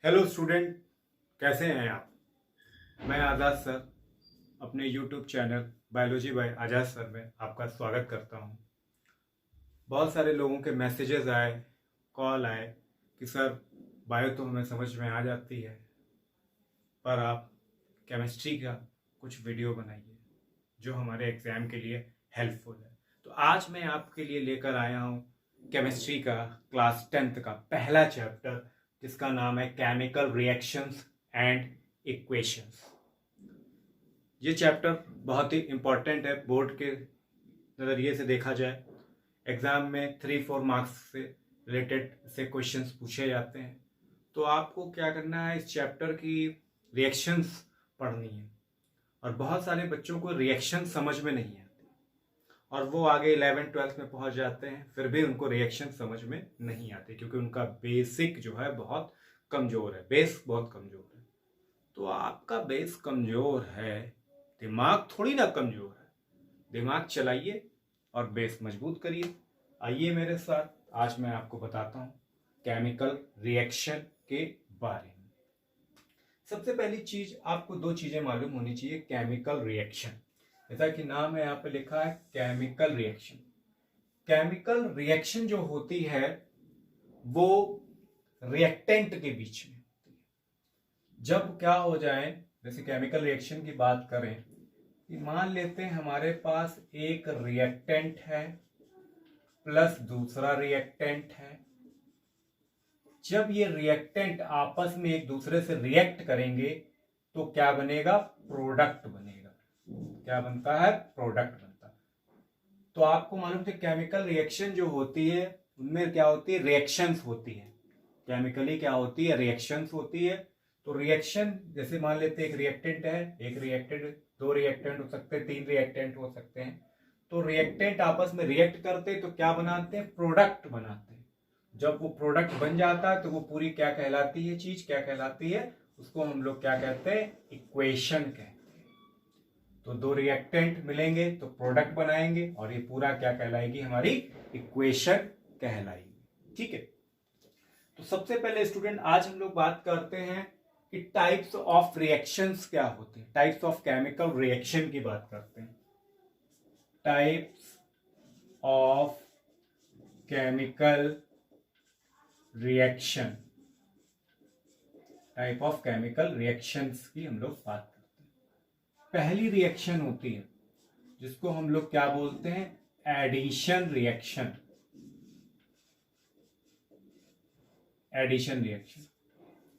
Hello student, कैसे हैं आप। मैं आज़ाद सर अपने YouTube channel biology by Azad sir में आपका स्वागत करता हूं। बहुत सारे लोगों के मैसेजेस आए, कॉल आए कि सर बायो तो हमें समझ में आ जाती है, पर आप केमिस्ट्री का कुछ वीडियो बनाइए जो हमारे एग्ज़ाम के लिए हेल्पफुल है। तो आज मैं आपके लिए लेकर आया हूं केमिस्ट्री का क्लास 10th का पहला चैप्टर, जिसका नाम है केमिकल रिएक्शंस एंड इक्वेशंस। ये चैप्टर बहुत ही इम्पॉर्टेंट है। बोर्ड के नज़रिए से देखा जाए, एग्ज़ाम में 3-4 मार्क्स से रिलेटेड से क्वेश्चंस पूछे जाते हैं। तो आपको क्या करना है, इस चैप्टर की रिएक्शंस पढ़नी है। और बहुत सारे बच्चों को रिएक्शन समझ में नहीं आती और वो आगे 11th-12th में पहुंच जाते हैं, फिर भी उनको रिएक्शन समझ में नहीं आते क्योंकि उनका बेसिक जो है बहुत कमज़ोर है, बेस बहुत कमज़ोर है। तो आपका बेस कमज़ोर है, दिमाग थोड़ी ना कमज़ोर है। दिमाग चलाइए और बेस मजबूत करिए। आइए मेरे साथ, आज मैं आपको बताता हूँ केमिकल रिएक्शन के बारे में। सबसे पहली चीज, आपको दो चीजें मालूम होनी चाहिए। केमिकल रिएक्शन, जैसा कि नाम है यहाँ पे लिखा है केमिकल रिएक्शन। केमिकल रिएक्शन जो होती है वो रिएक्टेंट के बीच में होती है। जब क्या हो जाए, जैसे केमिकल रिएक्शन की बात करें कि मान लेते हैं हमारे पास एक रिएक्टेंट है प्लस दूसरा रिएक्टेंट है। जब ये रिएक्टेंट आपस में एक दूसरे से रिएक्ट करेंगे तो क्या बनेगा? प्रोडक्ट बनेगा। क्या बनता है? प्रोडक्ट बनता है। तो आपको मालूम है केमिकल रिएक्शन जो होती है उनमें क्या होती है? रिएक्शंस होती है। केमिकली क्या होती है? रिएक्शंस होती है। तो रिएक्शन, जैसे मान लेते हैं एक रिएक्टेंट है, एक रिएक्टेंट, दो रिएक्टेंट हो सकते हैं, तीन रिएक्टेंट हो सकते हैं। तो रिएक्टेंट आपस में रिएक्ट करते तो क्या बनाते हैं? प्रोडक्ट बनाते हैं। जब वो प्रोडक्ट बन जाता है तो वो पूरी क्या कहलाती है? चीज क्या कहलाती है? उसको हम लोग क्या कहते हैं? इक्वेशन कहते हैं। तो दो रिएक्टेंट मिलेंगे तो प्रोडक्ट बनाएंगे और ये पूरा क्या कहलाएगी? हमारी इक्वेशन कहलाएगी। ठीक है। तो सबसे पहले स्टूडेंट, आज हम लोग बात करते हैं कि टाइप्स ऑफ रिएक्शंस क्या होते हैं। टाइप्स ऑफ केमिकल रिएक्शन की बात करते हैं। Types of chemical reaction, type of chemical reactions की हम लोग बात करते हैं। पहली रिएक्शन होती है जिसको हम लोग क्या बोलते हैं? Addition reaction. Addition reaction.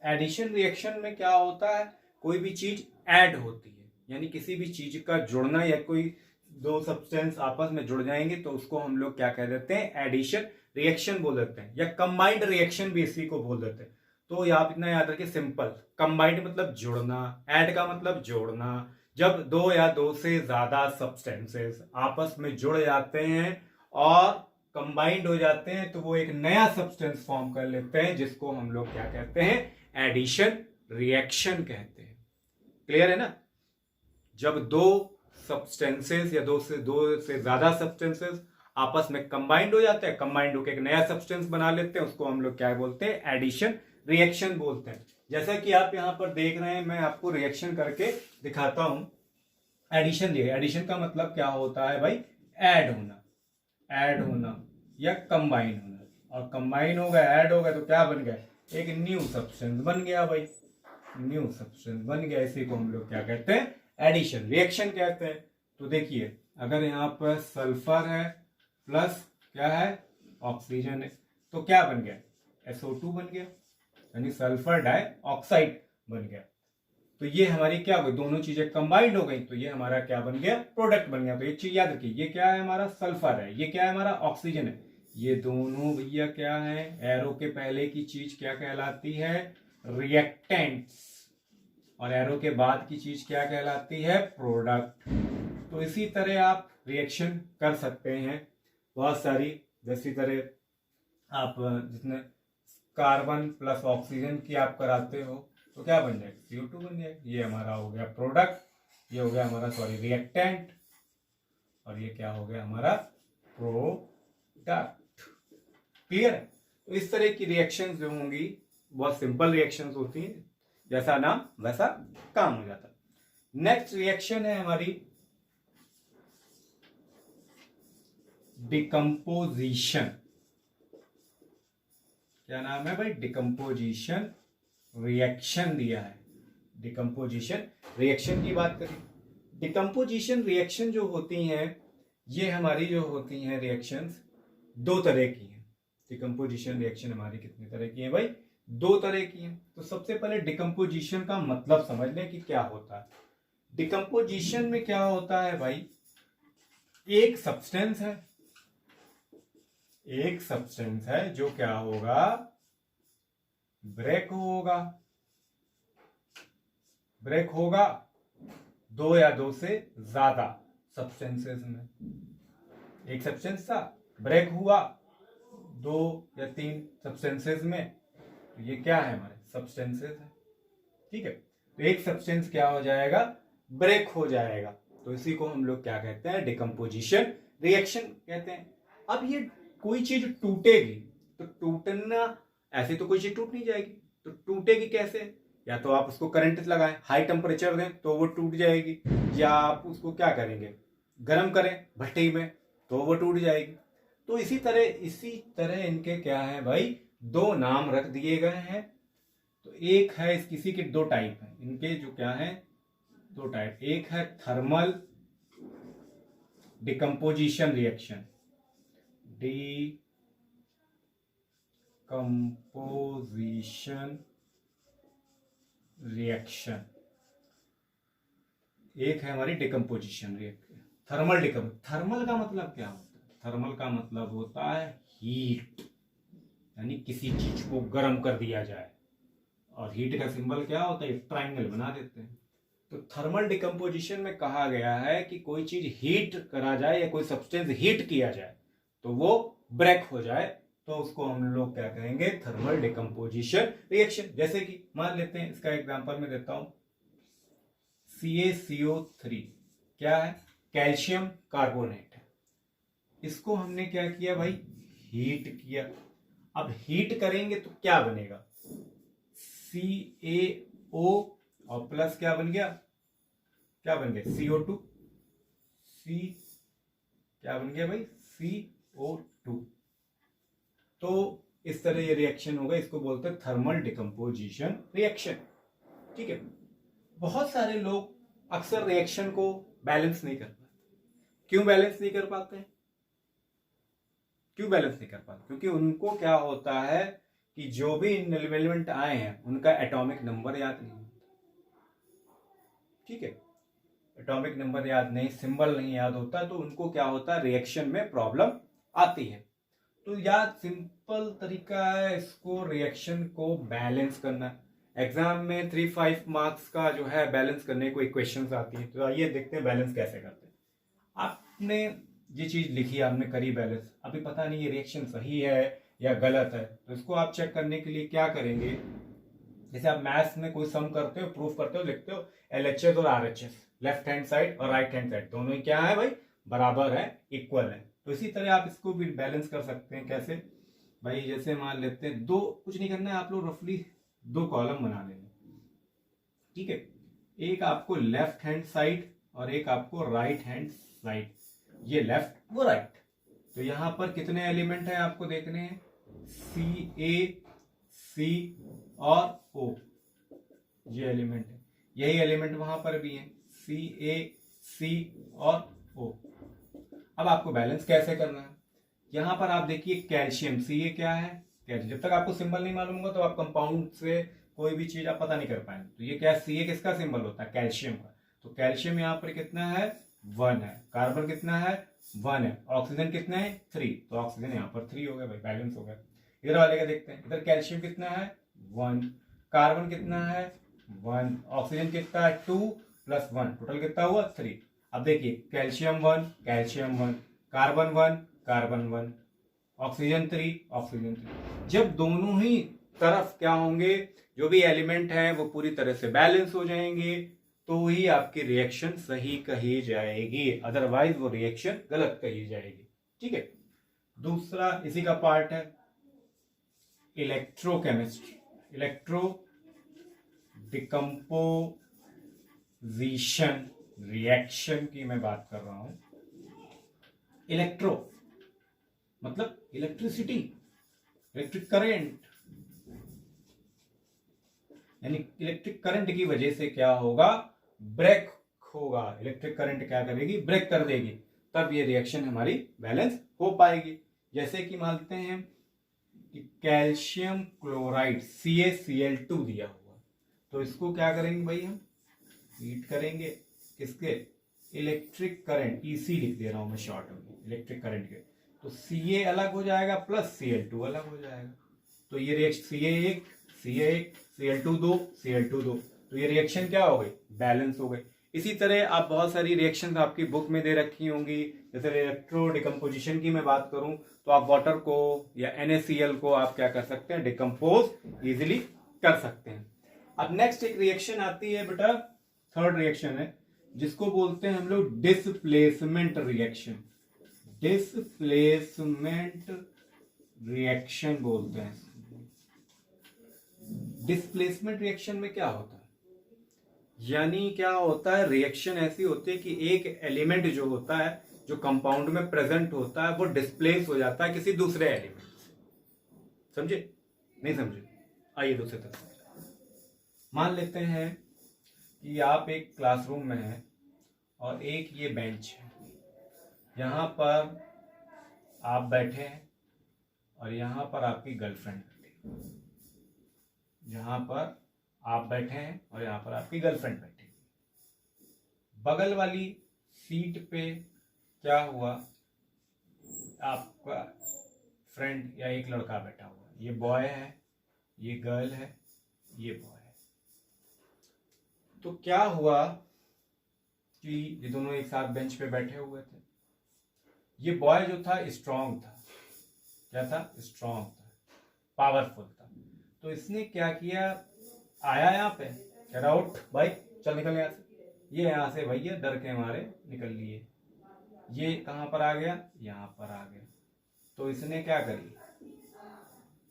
Addition reaction में क्या होता है? कोई भी चीज ऐड होती है, यानी किसी भी चीज का जुड़ना, या कोई दो सब्सटेंस आपस में जुड़ जाएंगे तो उसको हम लोग क्या कह देते हैं? एडिशन रिएक्शन बोल देते हैं, या कंबाइंड रिएक्शन भी इसी को बोल देते हैं। तो आप इतना याद रखिए, सिंपल। कंबाइंड मतलब जुड़ना, ऐड का मतलब जोड़ना। जब दो या दो से ज्यादा सब्सटेंसेस आपस में जुड़ जाते हैं और कंबाइंड हो जाते हैं तो वो एक नया सब्सटेंस फॉर्म कर लेते हैं, जिसको हम लोग क्या कहते हैं? एडिशन रिएक्शन कहते हैं। क्लियर है ना? जब दो सब्सटेंसेस या दो से ज्यादा सब्सटेंसेस आपस में कंबाइंड हो जाते हैं, कंबाइंड होकर एक नया सब्सटेंस बना लेते हैं, उसको हम लोग क्या बोलते हैं? एडिशन रिएक्शन बोलते हैं। जैसा कि आप यहां पर देख रहे हैं, मैं आपको रिएक्शन करके दिखाता हूं। एडिशन, एडिशन का मतलब क्या होता है भाई? ऐड होना, ऐड होना या कंबाइन होना। और कंबाइन होगा, ऐड होगा तो क्या बन गया? एक न्यू सब्सटेंस बन गया भाई। न्यू सब्सटेंस बन गया, इसी को हम लोग क्या कहते हैं? एडिशन रिएक्शन कहते हैं। तो देखिए, अगर यहाँ पर सल्फर है प्लस क्या है? ऑक्सीजन है, तो क्या बन गया? SO2 बन गया, यानी सल्फर डाइऑक्साइड बन गया। तो ये हमारी क्या हो गई? दोनों चीजें कंबाइंड हो गई, तो ये हमारा क्या बन गया? प्रोडक्ट बन गया। तो एक चीज याद रखिए, ये क्या है? हमारा सल्फर है, ये क्या है? हमारा ऑक्सीजन है। ये दोनों भैया क्या है? एरो के पहले की चीज क्या कहलाती है? रिएक्टेंट्स। और एरो के बाद की चीज क्या कहलाती है? प्रोडक्ट। तो इसी तरह आप रिएक्शन कर सकते हैं बहुत सारी। जैसी तरह आप जितने कार्बन प्लस ऑक्सीजन की आप कराते हो तो क्या बन जाएगा? CO2 बन जाएगा। ये हमारा हो गया प्रोडक्ट, ये हो गया हमारा रिएक्टेंट, और ये क्या हो गया? हमारा प्रोडक्ट। क्लियर है? तो इस तरह की रिएक्शन जो होंगी बहुत सिंपल रिएक्शंस होती हैं, जैसा नाम वैसा काम हो जाता है। नेक्स्ट रिएक्शन है हमारी डिकम्पोजिशन। क्या नाम है भाई? डिकम्पोजिशन रिएक्शन दिया है। डिकम्पोजिशन रिएक्शन की बात करें, डिकम्पोजिशन रिएक्शन जो होती हैं, ये हमारी जो होती हैं रिएक्शंस दो तरह की हैं। डिकम्पोजिशन रिएक्शन हमारी कितने तरह की है भाई? दो तरह की हैं। तो सबसे पहले डिकम्पोजिशन का मतलब समझ लें कि क्या होता है। डिकम्पोजिशन में क्या होता है भाई? एक सब्सटेंस है, एक सब्सटेंस है जो क्या होगा? ब्रेक होगा। ब्रेक होगा दो या दो से ज्यादा सब्सटेंसेस में। एक सब्सटेंस था, ब्रेक हुआ दो या तीन सब्सटेंसेस में, तो ये क्या है? हमारे सब्सटेंसेस है। ठीक है, तो एक सब्सटेंस क्या हो जाएगा? ब्रेक हो जाएगा। तो इसी को हम लोग क्या कहते हैं? डिकम्पोजिशन रिएक्शन कहते हैं। अब ये कोई चीज टूटेगी तो टूटना, ऐसे तो कोई चीज टूट नहीं जाएगी, तो टूटेगी कैसे? या तो आप उसको करंट लगाएं, हाई टेम्परेचर दें तो वो टूट जाएगी, या आप उसको क्या करेंगे? गर्म करें भट्टी में तो वो टूट जाएगी। तो इसी तरह इनके क्या है भाई? दो नाम रख दिए गए हैं। तो एक है, किसी के दो टाइप है इनके, जो क्या है? दो टाइप। एक है thermal decomposition reaction, decomposition reaction. एक है हमारी डिकम्पोजिशन रिएक्शन, थर्मल थर्मल का मतलब क्या होता है? थर्मल का मतलब होता है हीट, यानी किसी चीज को गर्म कर दिया जाए। और हीट का सिंबल क्या होता है? ट्राइंगल बना देते हैं। तो थर्मल डिकम्पोजिशन में कहा गया है कि कोई चीज हीट करा जाए या कोई सब्सटेंस हीट किया जाए तो वो ब्रेक हो जाए, तो उसको हम लोग क्या कहेंगे? Thermal decomposition reaction. जैसे कि मान लेते हैं, इसका एग्जांपल मैं देता हूं, CaCO3 क्या है? कैल्शियम कार्बोनेट है। इसको हमने क्या किया भाई? हीट किया। अब हीट करेंगे तो क्या बनेगा? CaO और प्लस क्या बन गया? क्या बन गया? CO2। C क्या बन गया भाई? CO2। तो इस तरह ये रिएक्शन होगा, इसको बोलते हैं थर्मल डिकम्पोजिशन रिएक्शन। ठीक है, बहुत सारे लोग अक्सर रिएक्शन को बैलेंस नहीं कर पाते। क्यों बैलेंस नहीं कर पाते? क्यों बैलेंस नहीं कर पाते? क्योंकि उनको क्या होता है कि जो भी एलिमेंट आए हैं उनका एटॉमिक नंबर याद नहीं होता। ठीक है, एटॉमिक नंबर याद नहीं, सिंबल नहीं याद होता, तो उनको क्या होता है? रिएक्शन में प्रॉब्लम आती है। तो याद सिंपल तरीका है इसको रिएक्शन को बैलेंस करना। एग्जाम में 3-5 मार्क्स का जो है बैलेंस करने को इक्वेशंस आती है। तो आइए देखते हैं बैलेंस कैसे करते हैं। आपने ये चीज लिखी, आपने करी बैलेंस, अभी पता नहीं ये रिएक्शन सही है या गलत है, तो इसको आप चेक करने के लिए क्या करेंगे? जैसे आप मैथ्स में कोई सम करते हो, प्रूफ करते हो, लिखते हो LHS और RHS, लेफ्ट हैंड साइड और राइट हैंड साइड दोनों ही क्या है भाई? बराबर है, इक्वल है। तो इसी तरह आप इसको भी बैलेंस कर सकते हैं। कैसे भाई? जैसे मान लेते हैं दो, कुछ नहीं करना है, आप लोग रफली दो कॉलम बना लेंगे। ठीक है, एक आपको लेफ्ट हैंड साइड और एक आपको राइट हैंड साइड, ये लेफ्ट वो राइट। तो यहां पर कितने एलिमेंट हैं आपको देखने हैं? CA, C और O, ये एलिमेंट है। यही एलिमेंट वहां पर भी है, CA, C और O। अब आपको बैलेंस कैसे करना है? यहां पर आप देखिए कैल्शियम, Ca क्या है? कैल्शियम। जब तक आपको सिंबल नहीं मालूम होगा तो आप कंपाउंड से कोई भी चीज आप पता नहीं कर पाएंगे। तो ये क्या है? Ca किसका सिंबल होता है? कैल्शियम का। तो कैल्शियम यहाँ पर कितना है? 1 है। कार्बन कितना है? 1 है। ऑक्सीजन कितना है? 3। तो ऑक्सीजन यहाँ पर 3 हो गया भाई, बैलेंस हो गया। इधर वाले का देखते हैं, इधर कैल्शियम कितना है? 1। कार्बन कितना है? 1। ऑक्सीजन कितना है? 2 + 1, टोटल कितना हुआ? 3। अब देखिए calcium 1, calcium 1, carbon 1, carbon 1, oxygen 3, oxygen 3। जब दोनों ही तरफ क्या होंगे, जो भी एलिमेंट है वो पूरी तरह से बैलेंस हो जाएंगे, तो ही आपकी रिएक्शन सही कही जाएगी, अदरवाइज वो रिएक्शन गलत कही जाएगी। ठीक है, दूसरा इसी का पार्ट है इलेक्ट्रोकेमिस्ट्री। इलेक्ट्रो डिकम्पोजिशन रिएक्शन की मैं बात कर रहा हूं। इलेक्ट्रो मतलब इलेक्ट्रिसिटी, इलेक्ट्रिक करंट, यानी इलेक्ट्रिक करंट की वजह से क्या होगा, ब्रेक होगा। इलेक्ट्रिक करंट क्या करेगी, ब्रेक कर देगी, तब ये रिएक्शन हमारी बैलेंस हो पाएगी। जैसे कि मानते हैं कि कैल्शियम क्लोराइड CaCl2 दिया हुआ, तो इसको क्या करेंगे भाई, हम हीट करेंगे किसके, इलेक्ट्रिक करंट, EC लिख दे रहा हूं मैं शॉर्ट में, इलेक्ट्रिक करंट के, तो Ca अलग हो जाएगा प्लस Cl2 अलग हो जाएगा, तो ये रिएक्शन Ca1 Cl2 2 Cl2 2, तो ये रिएक्शन क्या हो गई, बैलेंस हो गई। इसी तरह आप बहुत सारी रिएक्शंस आपकी बुक में दे रखी होंगी, जैसे इलेक्ट्रो डिकम्पोजिशन की मैं बात करूं तो आप वाटर को या NaCl को आप क्या कर सकते हैं, डिकम्पोज इजीली कर सकते हैं। अब नेक्स्ट एक रिएक्शन आती है बेटा, थर्ड रिएक्शन है, जिसको बोलते हैं हम लोग डिस्प्लेसमेंट रिएक्शन। डिस्प्लेसमेंट रिएक्शन बोलते हैं। डिस्प्लेसमेंट रिएक्शन में क्या होता है, यानी क्या होता है, रिएक्शन ऐसी होती है कि एक एलिमेंट जो होता है, जो कंपाउंड में प्रेजेंट होता है, वो डिस्प्लेस हो जाता है किसी दूसरे एलिमेंट से। समझे, नहीं समझे, आइए दूसरे तरफ। मान लेते हैं कि आप एक क्लासरूम में हैं और एक ये बेंच है, यहां पर आप बैठे हैं और यहां पर आपकी गर्लफ्रेंड बैठी है। यहां पर आप बैठे हैं और यहां पर आपकी गर्लफ्रेंड बैठी है। बगल वाली सीट पे क्या हुआ, आपका फ्रेंड या एक लड़का बैठा हुआ, ये बॉय है, ये गर्ल है, ये बॉय है। तो क्या हुआ कि ये दोनों एक साथ बेंच पे बैठे हुए थे। ये बॉय जो था स्ट्रांग था, क्या था, स्ट्रांग था, पावरफुल था। तो इसने क्या किया, आया यहाँ पे, गेट आउट भाई, चल निकल यहाँ से। ये यहाँ से भैया डर के मारे निकल लिए। ये कहां पर आ गया, यहां पर आ गया। तो इसने क्या करी,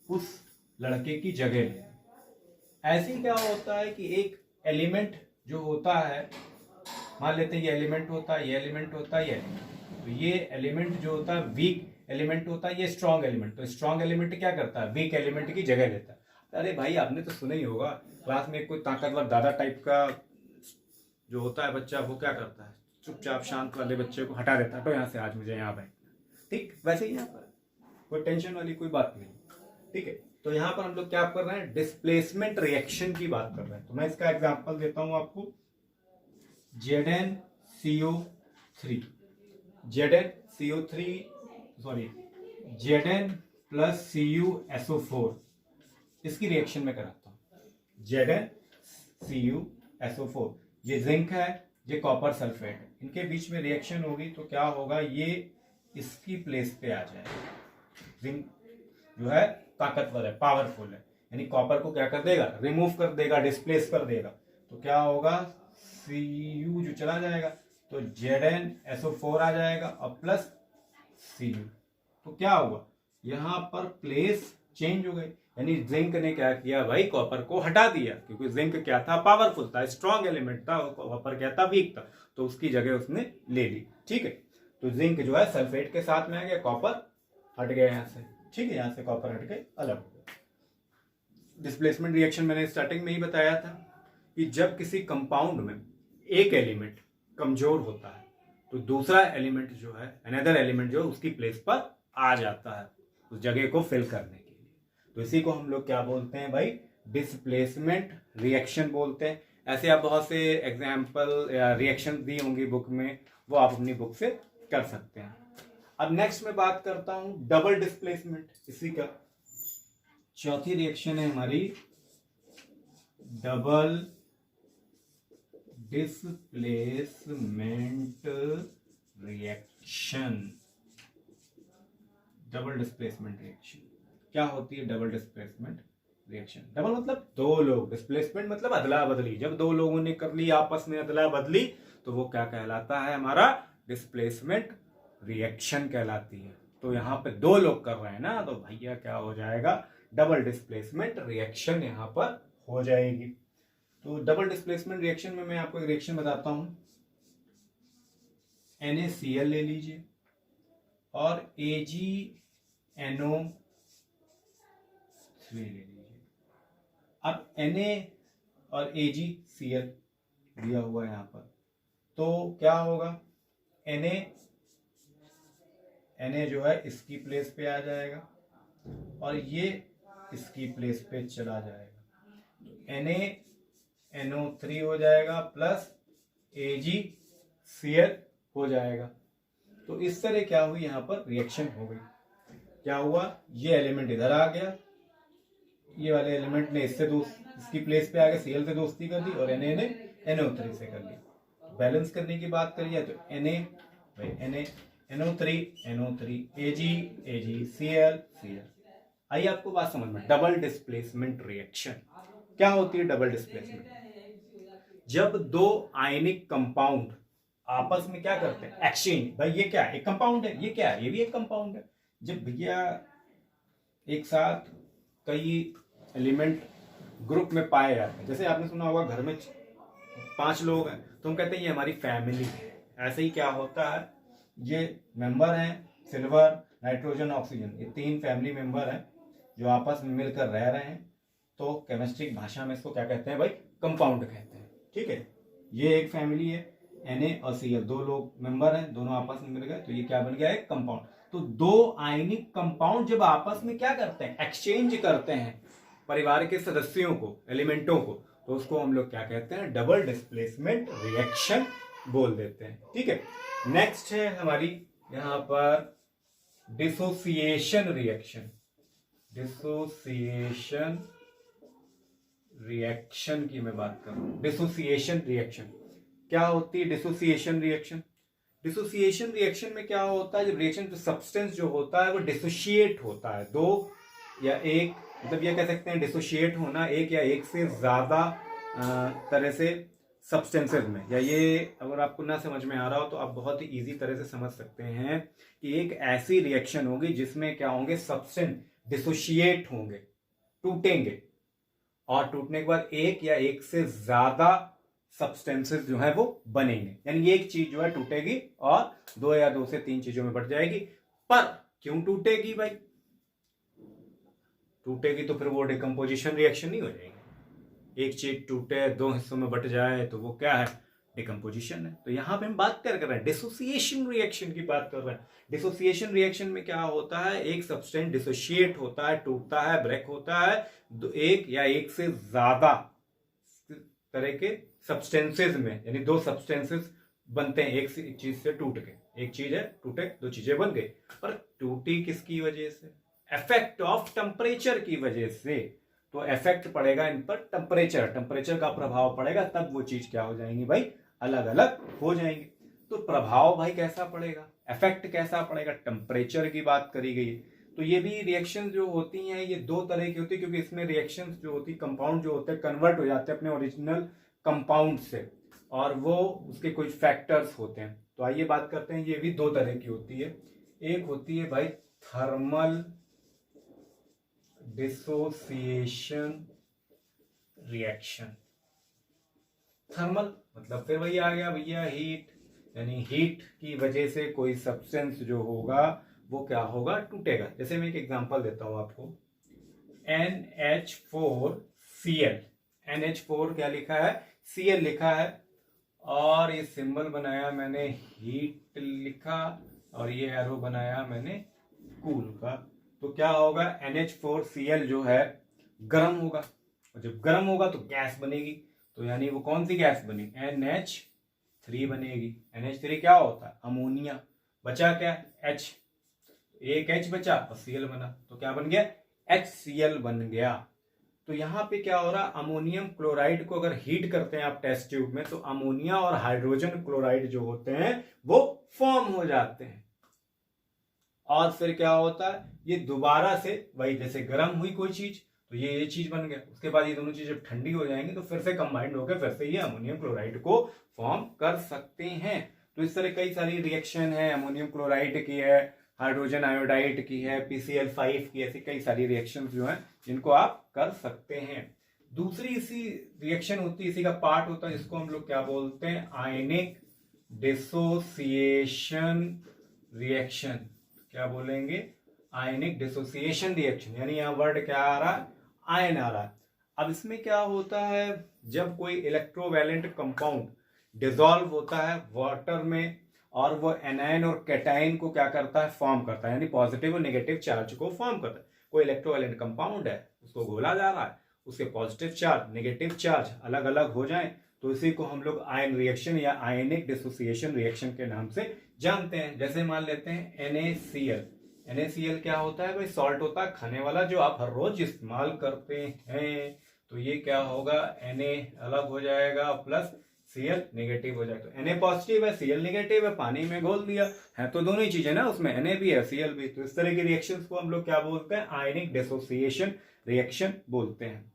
उस लड़के की जगह ले। ऐसे क्या होता है कि एक एलिमेंट जो होता है, मान लेते हैं ये एलिमेंट होता है, ये एलिमेंट होता है, ये एलिमेंट, तो ये एलिमेंट जो होता है वीक एलिमेंट होता है, ये स्ट्रॉन्ग एलिमेंट। तो स्ट्रॉन्ग एलिमेंट क्या करता है, वीक एलिमेंट की जगह लेता है। अरे भाई आपने तो सुना ही होगा, क्लास में कोई ताकतवर दादा टाइप का जो होता है बच्चा, वो क्या करता है, चुपचाप शांत वाले बच्चे को हटा देता है, तो यहाँ से आज मुझे यहाँ बैठना। ठीक, वैसे ही यहाँ पर कोई टेंशन वाली कोई बात नहीं। ठीक है, तो यहाँ पर हम लोग क्या कर रहे हैं, डिस्प्लेसमेंट रिएक्शन की बात कर रहे हैं। तो मैं इसका एग्जांपल देता हूं आपको, ZnCO3, Zn प्लस CuSO4, इसकी रिएक्शन में कराता हूं। ZnCuSO4, ये जिंक है, ये कॉपर सल्फेट है, इनके बीच में रिएक्शन होगी तो क्या होगा, ये इसकी प्लेस पे आ जाएगा। जिंक जो है ताकतवर है, पावरफुल है, यानी कॉपर को क्या कर देगा, रिमूव कर देगा, डिस्प्लेस कर देगा। तो क्या होगा, Cu जो चला जाएगा, तो ZnSO4 आ जाएगा और प्लस Cu। तो क्या हुआ, यहां पर प्लेस चेंज हो गई, यानी जिंक ने क्या किया भाई, कॉपर को हटा दिया, क्योंकि जिंक क्या था, पावरफुल था, स्ट्रॉन्ग एलिमेंट था, कॉपर क्या था, वीक था, तो उसकी जगह उसने ले ली। ठीक है, तो जिंक जो है सल्फेट के साथ में आ गया, कॉपर हट गया यहाँ से। ठीक है, यहां से कॉपर हट के अलग हो गया। डिस्प्लेसमेंट रिएक्शन मैंने स्टार्टिंग में ही बताया था कि जब किसी कंपाउंड में एक एलिमेंट कमजोर होता है तो दूसरा एलिमेंट जो है, अनदर एलिमेंट जो है, उसकी प्लेस पर आ जाता है उस जगह को फिल करने के लिए। तो इसी को हम लोग क्या बोलते हैं भाई, डिस्प्लेसमेंट रिएक्शन बोलते हैं। ऐसे आप बहुत से एग्जाम्पल या रिएक्शन दी होंगी बुक में, वो आप अपनी बुक से कर सकते हैं। अब नेक्स्ट मैं बात करता हूं डबल डिस्प्लेसमेंट, इसी का चौथी रिएक्शन है हमारी double displacement reaction. Double displacement reaction क्या होती है, डबल डिस्प्लेसमेंट रिएक्शन, डबल मतलब दो लोग, डिस्प्लेसमेंट मतलब अदला बदली। जब दो लोगों ने कर ली आपस में अदला बदली, तो वो क्या कहलाता है, हमारा डिस्प्लेसमेंट रिएक्शन कहलाती है। तो यहाँ पे दो लोग कर रहे हैं ना, तो भैया क्या हो जाएगा, डबल डिस्प्लेसमेंट रिएक्शन यहाँ पर हो जाएगी। तो डबल डिस्प्लेसमेंट रिएक्शन में मैं आपको एक रिएक्शन बताता हूं। NaCl ले लीजिए और AgNO3 ले लीजिए। अब Na और AgCl दिया हुआ है यहाँ पर, तो क्या होगा, Na जो है इसकी प्लेस पे आ जाएगा और ये इसकी प्लेस पे चला जाएगा। NaNO3 हो जाएगा प्लस AgCl हो जाएगा। तो इस तरह क्या हुई, यहाँ पर रिएक्शन हो गई। क्या हुआ, ये एलिमेंट इधर आ गया, ये वाले एलिमेंट ने इसकी प्लेस पे आके Cl से दोस्ती कर दी और Na ने NO3 से कर ली। बैलेंस करने की बात करिए तो Na NO3 Ag Cl। आइए आपको बात समझ में, डबल डिस्प्लेसमेंट रिएक्शन क्या होती है। डबल डिस्प्लेसमेंट, जब दो आयनिक कंपाउंड आपस में क्या करते हैं, एक्सचेंज। भाई ये क्या है, एक कंपाउंड है, ये क्या है, ये भी एक कंपाउंड है। जब भैया एक साथ कई एलिमेंट ग्रुप में पाए जाते हैं, जैसे आपने सुना होगा घर में 5 लोग हैं तो हम कहते हैं ये हमारी फैमिली है। ऐसे ही क्या होता है, ये मेंबर हैं, सिल्वर, नाइट्रोजन, ऑक्सीजन, ये 3 फैमिली मेंबर हैं जो आपस में मिलकर रह रहे हैं। तो केमिस्ट्री भाषा में इसको क्या कहते हैं भाई, कंपाउंड कहते हैं। ठीक है, ये एक फैमिली है, Na और Cl 2 लोग मेंबर हैं, दोनों आपस में मिल गए तो ये क्या बन गया, एक कंपाउंड। तो 2 आयनिक कंपाउंड जब आपस में क्या करते हैं, एक्सचेंज करते हैं परिवार के सदस्यों को, एलिमेंटों को, तो उसको हम लोग क्या कहते हैं, डबल डिस्प्लेसमेंट रिएक्शन बोल देते हैं। ठीक है, नेक्स्ट है हमारी यहाँ पर डिसोसिएशन रिएक्शन। डिसोसिएशन रिएक्शन की मैं बात करूं, डिसोसिएशन रिएक्शन क्या होती है। डिसोसिएशन रिएक्शन, डिसोसिएशन रिएक्शन में क्या होता है, जब रिएक्शन सब्सटेंस जो होता है वो डिसोशिएट होता है, 2 या 1, मतलब ये कह सकते हैं डिसोशिएट होना 1 या 1 से ज्यादा तरह से सब्सटेंसेस में। या ये अगर आपको ना समझ में आ रहा हो तो आप बहुत ही इजी तरह से समझ सकते हैं कि एक ऐसी रिएक्शन होगी जिसमें क्या होंगे, सब्सटेंस डिसोशिएट होंगे, टूटेंगे, और टूटने के बाद 1 या 1 से ज्यादा सब्सटेंसेस जो है वो बनेंगे। यानी एक चीज जो है टूटेगी और 2 या 2 से 3 चीजों में बढ़ जाएगी। पर क्यों टूटेगी भाई, टूटेगी तो फिर वो डिकम्पोजिशन रिएक्शन नहीं हो जाएगी। एक चीज टूटे 2 हिस्सों में बट जाए तो वो क्या है, डिकम्पोजिशन है। तो यहां पे हम बात कर रहे हैं डिसोसिएशन रिएक्शन की बात कर रहे हैं। डिसोसिएशन रिएक्शन में क्या होता है, एक सब्सटेंस डिसोशिएट होता है, टूटता है, ब्रेक होता है 1 या 1 से ज्यादा तरह के सब्सटेंसेस में, यानी 2 सब्सटेंसेस बनते हैं एक चीज से टूट के। एक चीज है टूटे, 2 चीजें बन गई, पर टूटी किसकी वजह से, इफेक्ट ऑफ टेम्परेचर की वजह से। तो इफेक्ट पड़ेगा इन पर, टेम्परेचर का प्रभाव पड़ेगा, तब वो चीज क्या हो जाएंगी भाई, अलग अलग हो जाएंगी। तो प्रभाव भाई कैसा पड़ेगा, इफेक्ट कैसा पड़ेगा, टेम्परेचर की बात करी गई। तो ये भी रिएक्शन जो होती हैं ये 2 तरह की होती है, क्योंकि इसमें रिएक्शन जो होती है, कंपाउंड जो होते हैं कन्वर्ट हो जाते हैं अपने ओरिजिनल कंपाउंड से, और वो उसके कुछ फैक्टर्स होते हैं। तो आइए बात करते हैं, ये भी 2 तरह की होती है। एक होती है भाई थर्मल डिसोसिएशन रिएक्शन। थर्मल मतलब फिर वही आ गया भैया, हीट, यानी हीट की वजह से कोई सब्सटेंस जो होगा वो क्या होगा, टूटेगा। जैसे मैं एक एग्जांपल देता हूं आपको, NH4Cl, NH4 क्या लिखा है, Cl लिखा है, और ये सिंबल बनाया मैंने हीट लिखा, और ये एरो बनाया मैंने कूल का। तो क्या होगा, NH4Cl जो है गर्म होगा, और जब गर्म होगा तो गैस बनेगी। तो यानी वो कौन सी गैस बनी, NH3 बनेगी। NH3 क्या होता है, अमोनिया। बचा क्या, H, एक H बचा और Cl बना, तो क्या बन गया, HCl बन गया। तो यहां पे क्या हो रहा, अमोनियम क्लोराइड को अगर हीट करते हैं आप टेस्ट ट्यूब में, तो अमोनिया और हाइड्रोजन क्लोराइड जो होते हैं वो फॉर्म हो जाते हैं, और फिर क्या होता है, ये दोबारा से वही, जैसे गर्म हुई कोई चीज तो ये चीज बन गया, उसके बाद ये दोनों चीज जब ठंडी हो जाएंगी तो फिर से कंबाइंड होकर फिर से ये अमोनियम क्लोराइड को फॉर्म कर सकते हैं। तो इस तरह कई सारी रिएक्शन है, अमोनियम क्लोराइड की है, हाइड्रोजन आयोडाइड की है, PCl5 की, ऐसी कई सारी रिएक्शंस जो हैं जिनको आप कर सकते हैं। दूसरी इसी रिएक्शन होती है, इसी का पार्ट होता है, जिसको हम लोग क्या बोलते हैं, आयनिक डिसोसिएशन रिएक्शन। क्या बोलेंगे, आयनिक डिसोसिएशन रिएक्शन, यानी यहाँ वर्ड क्या आ रहा है, आयन आ रहा है। अब इसमें क्या होता है, जब कोई इलेक्ट्रोवैलेंट कंपाउंड डिसॉल्व होता है वाटर में और वो एनायन और कैटायन को क्या करता है, फॉर्म करता है, यानी पॉजिटिव और नेगेटिव चार्ज को फॉर्म करता है। कोई इलेक्ट्रोवैलेंट कंपाउंड है, उसको घोला जा रहा है, उसके पॉजिटिव चार्ज नेगेटिव चार्ज अलग अलग हो जाएं, तो इसी को हम लोग आयन रिएक्शन या आयनिक डिसोसिएशन रिएक्शन के नाम से जानते हैं। जैसे मान लेते हैं NaCl। NaCl क्या होता है भाई, सॉल्ट होता है खाने वाला, जो आप हर रोज इस्तेमाल करते हैं। तो ये क्या होगा, Na अलग हो जाएगा प्लस Cl नेगेटिव हो जाएगा। तो Na पॉजिटिव है, Cl नेगेटिव है, पानी में घोल दिया है, तो दोनों ही चीजें ना, उसमें Na भी है Cl भी। तो इस तरह की रिएक्शंस को हम लोग क्या बोलते हैं, आयनिक डिसोसिएशन रिएक्शन बोलते हैं।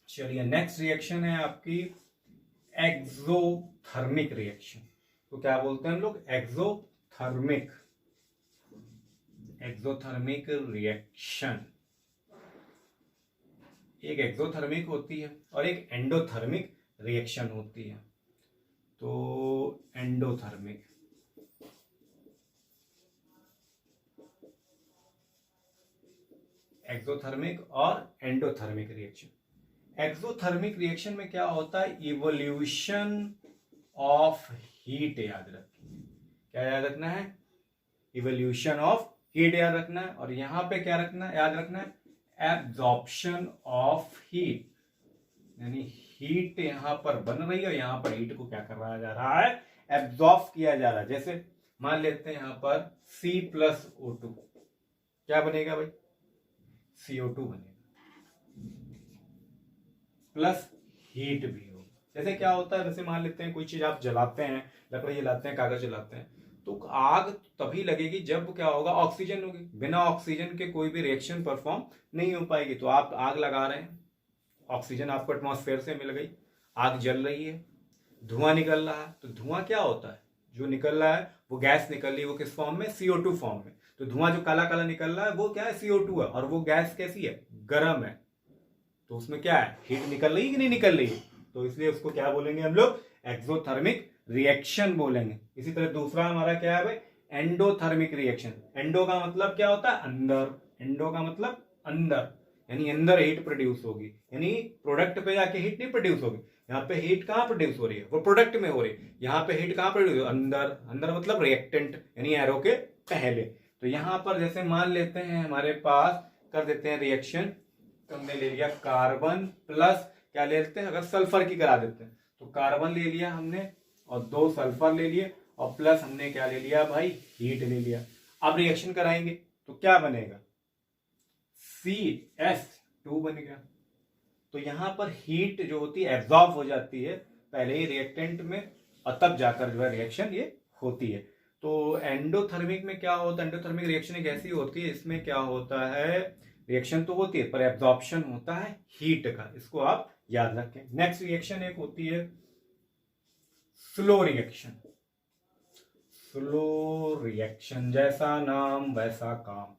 चलिए नेक्स्ट रिएक्शन है आपकी एक्सोथर्मिक रिएक्शन। तो क्या बोलते हैं हम लोग, एक्सोथर्मिक रिएक्शन। एक एक्सोथर्मिक होती है और एक एंडोथर्मिक रिएक्शन होती है। तो एंडोथर्मिक, एक्सोथर्मिक और एंडोथर्मिक रिएक्शन। एक्सोथर्मिक रिएक्शन में क्या होता है, इवोल्यूशन ऑफ हीट याद रखिए। क्या याद रखना है, इवोल्यूशन ऑफ हीट याद रखना है। और यहां पे क्या रखना है, याद रखना है, एब्जॉर्प्शन ऑफ हीट, यानी हीट यहां पर बन रही है और यहां पर हीट को क्या करवाया जा रहा है, एब्जॉर्ब किया जा रहा है। जैसे मान लेते हैं यहां पर C+O2, क्या बनेगा भाई, CO2 बनेगा, प्लस हीट भी होगी। जैसे क्या होता है, जैसे मान लेते हैं कोई चीज आप जलाते हैं, लकड़ी जलाते हैं, कागज जलाते हैं, तो आग तभी लगेगी जब क्या होगा, ऑक्सीजन होगी। बिना ऑक्सीजन के कोई भी रिएक्शन परफॉर्म नहीं हो पाएगी। तो आप आग लगा रहे हैं, ऑक्सीजन आपको एटमॉस्फेयर से मिल गई, आग जल रही है, धुआं निकल रहा है। तो धुआं क्या होता है, जो निकल रहा है वो गैस निकल रही है, वो किस फॉर्म में, CO2 फॉर्म में। तो धुआं जो काला काला निकल रहा है वो क्या है, CO2 है, और वो गैस कैसी है, गर्म है। तो उसमें क्या है, हीट निकल रही है कि नहीं निकल रही है। तो इसलिए उसको क्या बोलेंगे हम लोग, एक्सोथर्मिक रिएक्शन बोलेंगे। इसी तरह दूसरा हमारा क्या है भाई, एंडोथर्मिक रिएक्शन। एंडो का मतलब क्या होता है, अंदर। एंडो का मतलब अंदर, यानी अंदर हीट प्रोड्यूस होगी, यानी प्रोडक्ट पे जाके हीट नहीं प्रोड्यूस होगी। यहाँ पे हीट कहाँ प्रोड्यूस हो रही है, वो प्रोडक्ट में हो रही है। यहाँ पे हीट कहाँ प्रोड्यूस हो, अंदर। अंदर मतलब रिएक्टेंट, यानी एरो के पहले। तो यहाँ पर जैसे मान लेते हैं हमारे पास, कर देते हैं रिएक्शन, हमने ले लिया कार्बन प्लस क्या ले लेते हैं, अगर सल्फर की करा देते हैं तो कार्बन ले लिया हमने और 2 सल्फर ले लिए और प्लस हमने क्या ले लिया भाई, हीट ले लिया। अब रिएक्शन कराएंगे तो क्या बनेगा, CS2 बन गया। तो यहां पर हीट जो होती है एब्जॉर्ब हो जाती है पहले ही रिएक्टेंट में, और तब जाकर जो है रिएक्शन ये होती है। तो एंडोथर्मिक में क्या होता है, एंडोथर्मिक रिएक्शन एक ऐसी होती है, इसमें क्या होता है, रिएक्शन तो होती है पर एब्जॉर्प्शन होता है हीट का, इसको आप याद रखें। नेक्स्ट रिएक्शन एक होती है स्लो रिएक्शन। स्लो रिएक्शन, जैसा नाम वैसा काम,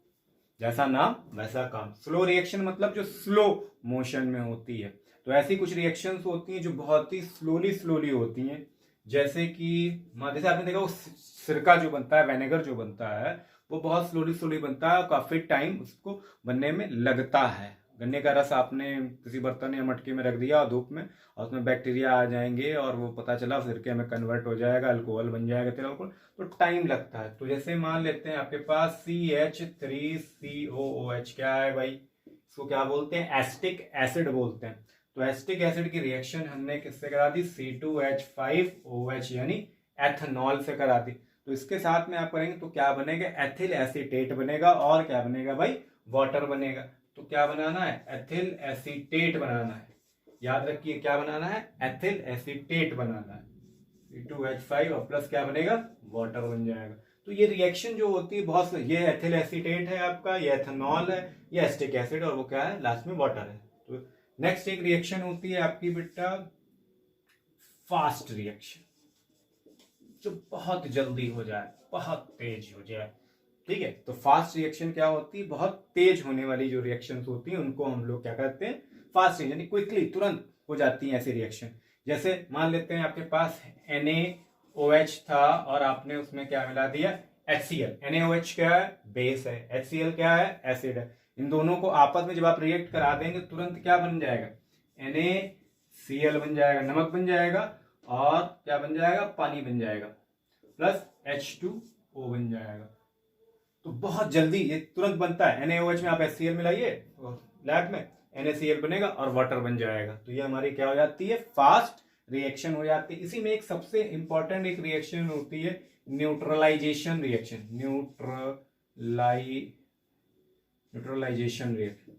जैसा नाम वैसा काम। स्लो रिएक्शन मतलब जो स्लो मोशन में होती है। तो ऐसी कुछ रिएक्शंस होती हैं जो बहुत ही स्लोली होती हैं। जैसे कि जैसे आपने देखा वो सिरका जो बनता है, विनेगर जो बनता है, वो बहुत स्लोली बनता है, काफी टाइम उसको बनने में लगता है। गन्ने का रस आपने किसी बर्तन या मटके में रख दिया धूप में, और उसमें बैक्टीरिया आ जाएंगे और वो पता चला सिरके में कन्वर्ट हो जाएगा, अल्कोहल बन जाएगा, तेल अल्कोहल, तो टाइम लगता है। तो जैसे मान लेते हैं आपके पास CH3COOH, क्या है भाई, इसको क्या बोलते हैं, एसिटिक एसिड बोलते हैं। तो एसिटिक एसिड की रिएक्शन हमने किससे करा दी, C2H5OH यानी एथनॉल से करा दी। तो इसके साथ में आप करेंगे तो क्या बनेगा, एथिल एसीटेट बनेगा, और क्या बनेगा भाई, वाटर बनेगा। तो क्या बनाना है, एथिल एसीटेट बनाना है, याद रखिए क्या बनाना है, एथिल एसीटेट बनाना है। C2H5 और प्लस क्या बनेगा, वाटर बन जाएगा। तो ये रिएक्शन जो होती है बहुत, ये एथिल एसीटेट है आपका, ये एथनॉल है, ये एसिटिक एसिड, और वो क्या है, लास्ट में वाटर है। तो नेक्स्ट एक रिएक्शन होती है आपकी बेटा फास्ट रिएक्शन, जो बहुत जल्दी हो जाए, बहुत तेज हो जाए। ठीक है। तो फास्ट रिएक्शन क्या होती है, बहुत तेज होने वाली जो रिएक्शंस होती हैं उनको हम लोग क्या कहते हैं, फास्ट रिएक्शन, यानी क्विकली, तुरंत हो जाती हैं ऐसी रिएक्शन। जैसे मान लेते हैं आपके पास NaOH था और आपने उसमें क्या मिला दिया, HCl। NaOH क्या है, बेस है, HCl क्या है, एसिड है। इन दोनों को आपस में जब आप रिएक्ट करा देंगे तुरंत क्या बन जाएगा, NaCl बन जाएगा, नमक बन जाएगा, और क्या बन जाएगा, पानी बन जाएगा, प्लस H2O बन जाएगा। तो बहुत जल्दी ये तुरंत बनता है। NaOH में आप HCl मिलाइए लैब में, NaCl बनेगा और वाटर बन जाएगा। तो ये हमारी क्या हो जाती है, फास्ट रिएक्शन हो जाती है। इसी में एक सबसे इंपॉर्टेंट एक रिएक्शन होती है neutralisation reaction, neutralisation reaction.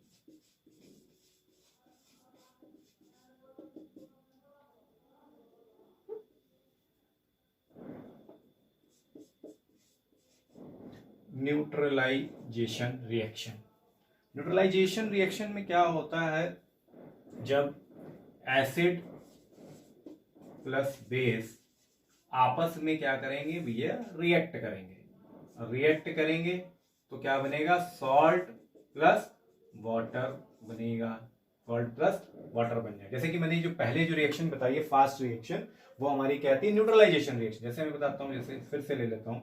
Neutralisation reaction, neutralisation reaction में क्या होता है, जब एसिड प्लस बेस आपस में क्या करेंगे भैया, रिएक्ट करेंगे। रिएक्ट करेंगे तो क्या बनेगा, सॉल्ट प्लस वाटर बनेगा, सॉल्ट प्लस वाटर बन जाएगा। जैसे कि मैंने जो पहले जो रिएक्शन बताई है फास्ट रिएक्शन, वो हमारी क्या आती है, न्यूट्रलाइजेशन रिएक्शन। जैसे मैं बताता हूँ, जैसे फिर से ले लेता हूँ,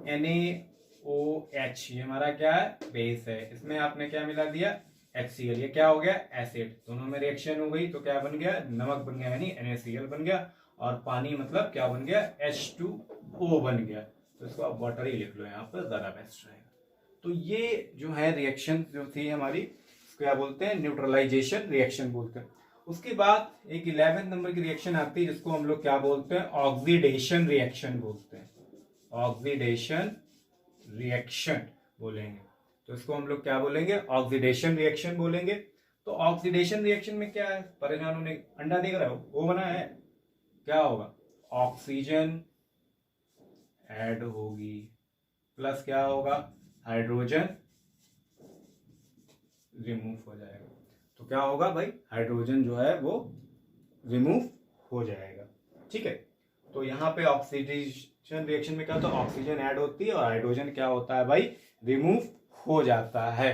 NaOH ये हमारा क्या है, बेस है, इसमें आपने क्या मिला दिया, HCl, ये क्या हो गया, एसिड। दोनों में रिएक्शन हो गई तो क्या बन गया, नमक बन गया, यानी NaCl बन गया, और पानी मतलब क्या बन गया, H2O बन गया। तो इसको आप वाटर ही लिख लो यहाँ पर, ज्यादा बेस्ट रहेगा। तो ये जो है रिएक्शन जो थी हमारी, क्या बोलते हैं, न्यूट्रलाइजेशन रिएक्शन बोलते हैं। उसके बाद एक 11 नंबर की रिएक्शन आती है जिसको हम लोग क्या बोलते हैं, ऑक्सीडेशन रिएक्शन बोलते हैं। ऑक्सीडेशन रिएक्शन बोलेंगे तो इसको हम लोग क्या बोलेंगे, ऑक्सीडेशन रिएक्शन बोलेंगे। तो ऑक्सीडेशन रिएक्शन में क्या है, परिणामों ने अंडा देख रहा हो, वो बना है, क्या होगा, ऑक्सीजन ऐड होगी, प्लस क्या होगा, हाइड्रोजन रिमूव हो जाएगा। तो क्या होगा भाई, हाइड्रोजन जो है वो रिमूव हो जाएगा। ठीक है। तो यहाँ पे ऑक्सीडेशन रिएक्शन में क्या होता है, ऑक्सीजन ऐड होती है और हाइड्रोजन क्या होता है भाई, रिमूव हो जाता है।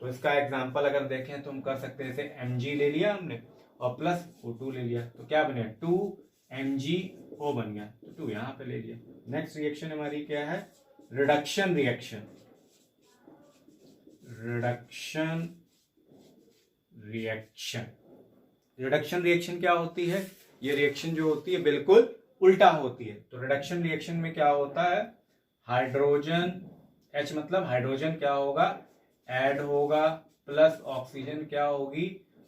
तो इसका एग्जांपल अगर देखें तो हम कर सकते हैं, जैसे Mg ले लिया हमने और प्लस O2 ले लिया, तो क्या बने, 2MgO बन गया, तो 2 यहाँ पे ले लिया। नेक्स्ट रिएक्शन हमारी क्या है, reduction reaction. Reduction reaction, reduction reaction क्या होती है, ये रिएक्शन जो होती है बिल्कुल उल्टा होती है। तो रिडक्शन रिएक्शन में क्या होता है, हाइड्रोजन H मतलब हाइड्रोजन क्या होगा, ऐड होगा, प्लस ऑक्सीजन क्या होगी,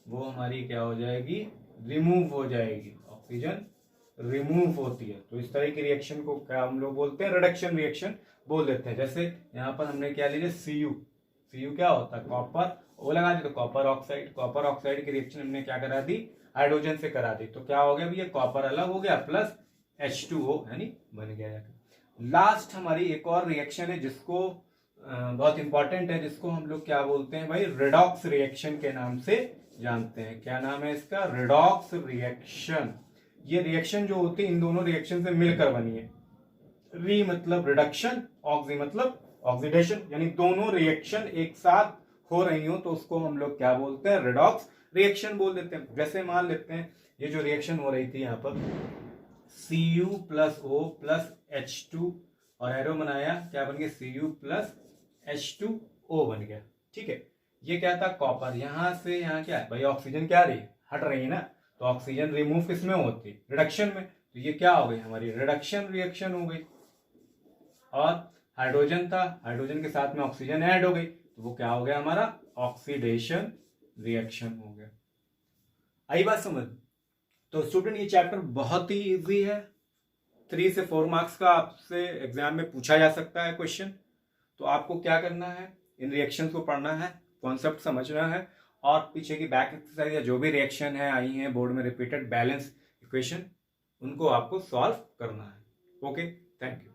वो हमारी क्या हो जाएगी, रिमूव हो जाएगी, ऑक्सीजन रिमूव होती है। तो इस तरह की रिएक्शन को क्या हम लोग बोलते हैं, रिडक्शन रिएक्शन बोल देते हैं। जैसे यहाँ पर हमने क्या लिया, Cu क्या होता है, कॉपर, वो लगा दी तो कॉपर ऑक्साइड, कॉपर ऑक्साइड की रिएक्शन हमने क्या करा दी, हाइड्रोजन से करा दी, तो क्या हो गया भैया, कॉपर अलग हो गया प्लस H2O यानी बन गया। लास्ट हमारी एक और रिएक्शन है जिसको बहुत इंपॉर्टेंट है, जिसको हम लोग क्या बोलते हैं भाई, रेडॉक्स रिएक्शन के नाम से जानते हैं। क्या नाम है इसका, रेडॉक्स रिएक्शन। ये रिएक्शन जो होती है इन दोनों रिएक्शन से मिलकर बनी है। री मतलब रिडक्शन, ऑक्सी मतलब ऑक्सीडेशन, यानी दोनों रिएक्शन एक साथ हो रही हो तो उसको हम लोग क्या बोलते हैं, रेडॉक्स रिएक्शन बोल देते हैं। जैसे मान लेते हैं ये जो रिएक्शन हो रही थी यहाँ पर Cu plus O plus H2 और एरो बनाया, क्या बन गया, Cu प्लस H2O बन गया। ठीक है। ये क्या था, कॉपर, यहां से यहाँ क्या है भाई, ऑक्सीजन क्या रही है, हट रही है ना, तो ऑक्सीजन रिमूव किसमें होती है, रिडक्शन में, तो ये क्या हो गई हमारी रिडक्शन रिएक्शन हो गई। और हाइड्रोजन था, हाइड्रोजन के साथ में ऑक्सीजन ऐड हो गई, तो वो क्या हो गया हमारा, ऑक्सीडेशन रिएक्शन हो गया। आई बात समझ। तो स्टूडेंट ये चैप्टर बहुत ही इजी है, 3 से 4 मार्क्स का आपसे एग्जाम में पूछा जा सकता है क्वेश्चन। तो आपको क्या करना है, इन रिएक्शंस को पढ़ना है, कॉन्सेप्ट समझना है, और पीछे की बैक एक्सरसाइज या जो भी रिएक्शन है आई हैं बोर्ड में रिपीटेड बैलेंस इक्वेशन, उनको आपको सॉल्व करना है। Okay, thank you.